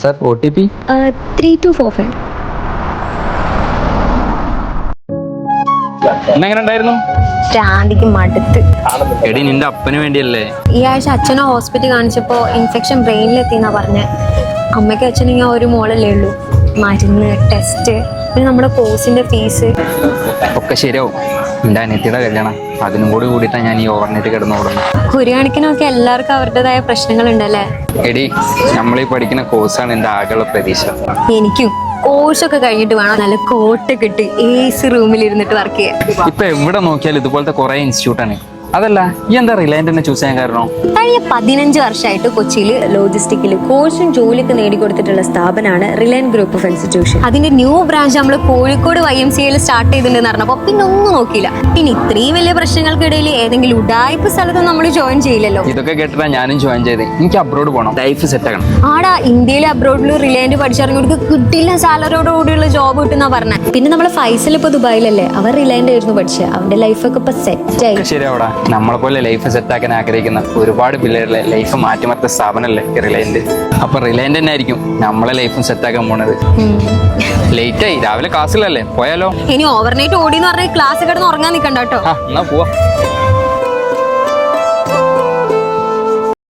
Sir, OTP? 3245. എങ്ങനെ ഉണ്ടായിരുന്നു? സ്റ്റാൻഡിക്ക് മടുത്ത്. എടി നിന്റെ അപ്പന് വേണ്ടിയല്ലേ? ഈ ആഴ്ച അച്ഛനെ ഹോസ്പിറ്റലിൽ കാണിച്ചപ്പോ ഇൻഫെക്ഷൻ ബ്രെയിനിലെത്തിന്നാ പറഞ്ഞേ. അമ്മയ്ക്ക് അച്ഛനും ഞാൻ ഒരു മോളല്ലേ ഉള്ളൂ. മരുന്ന്, ടെസ്റ്റ്, പിന്നെ നമ്മുടെ കോഴ്സിന്റെ ഫീസ് ഒക്കെ ശരിയാവും. നിന്റെ അനിയത്തിയുടെ കല്യാണം, അതിനും കൂടി കൂടിയിട്ടാണ് ഞാൻ ഈ ഓവർനൈറ്റ് കിടന്നു ഓടുന്നത്. ഒരു കണക്കിനൊക്കെ എല്ലാവർക്കും അവരുടേതായ പ്രശ്നങ്ങളുണ്ടല്ലേ. എടി, നമ്മളീ പഠിക്കുന്ന കോഴ്സാണ് എൻ്റെ ആകെയുള്ള പ്രതീക്ഷ. എനിക്കും കോഴ്സൊക്കെ കഴിഞ്ഞിട്ട് വേണം നല്ല കോട്ടൊക്കെ ഇട്ട് AC റൂമിൽ ഇരുന്നിട്ട് വർക്ക് ചെയ്യാൻ. ഇപ്പൊ എവിടെ നോക്കിയാലും ഇതുപോലത്തെ കുറെ ഇൻസ്റ്റിറ്റ്യൂട്ടാണ്. അതല്ല, ഈ എന്താ റിലയന്റ് തന്നെ ചൂസ് ചെയ്യാൻ കാരണം? കഴിഞ്ഞ 15 വർഷമായിട്ട് കൊച്ചിയിൽ ലോജിസ്റ്റിക്കിൽ കോഴ്സും ജോലിയൊക്കെ നേടിക്കൊടുത്തിട്ടുള്ള സ്ഥാപനമാണ് റിലയൻസ് ഗ്രൂപ്പ് ഓഫ് ഇൻസ്റ്റിറ്റ്യൂഷൻ. അതിന്റെ ന്യൂ ബ്രാഞ്ച് നമ്മൾ കോഴിക്കോട് YMCA സ്റ്റാർട്ട് ചെയ്തിട്ടുണ്ടെന്ന് പറഞ്ഞപ്പോൾ പിന്നെ ഒന്നും നോക്കിയില്ല. പിന്നെ ഇത്രയും വലിയ പ്രശ്നങ്ങൾക്കിടയിൽ ഏതെങ്കിലും ഉഡായിപ്പ് സ്ഥലത്ത് നമ്മൾ ജോയിൻ ചെയ്യില്ലല്ലോ. ഇതൊക്കെ കേട്ടിട്ടാ ഞാനും ജോയിൻ ചെയ്ത്. എനിക്ക് അബ്രോഡ് പോകണം, ലൈഫ് സെറ്റ് ആക്കണം. ആടാ, ഇന്ത്യയിലെ അബ്രോഡിൽ റിലയന്റ് പഠിച്ചിറങ്ങിയവർക്ക് കിട്ടില്ല സാലറിയോട് കൂടിയുള്ള ജോബ് കിട്ടുന്ന പറഞ്ഞത്. പിന്നെ നമ്മളെ ഫൈസൽ ഇപ്പൊ ദുബായിലല്ലേ, അവർ റിലയന്റ് ആയിരുന്നു പഠിച്ചത്. അവന്റെ ലൈഫൊക്കെ ഇപ്പൊ സെറ്റ് ആയി. ശരിയാവടാ, നമ്മളെ പോലെ ലൈഫ് സെറ്റ് ആക്കാൻ ആഗ്രഹിക്കുന്ന ഒരുപാട് പിള്ളേരുടെ ലൈഫ് മാറ്റിമറിച്ച സ്ഥാപനമല്ലേ റിലയന്റ്. അപ്പൊ റിലയന്റ് തന്നെ ആയിരിക്കും നമ്മളെ ലൈഫും സെറ്റ് ആക്കാൻ പോണത്. ലേറ്റ് ആയി, രാവിലെ ക്ലാസ്സിലല്ലേ, പോയാലോ? ഇനി ഓവർനൈറ്റ് ഓടിന്ന് പറഞ്ഞ ക്ലാസ് കിടന്ന് ഉറങ്ങാൻ നിൽക്കണ്ട കേട്ടോ. എന്നാ പോവാ.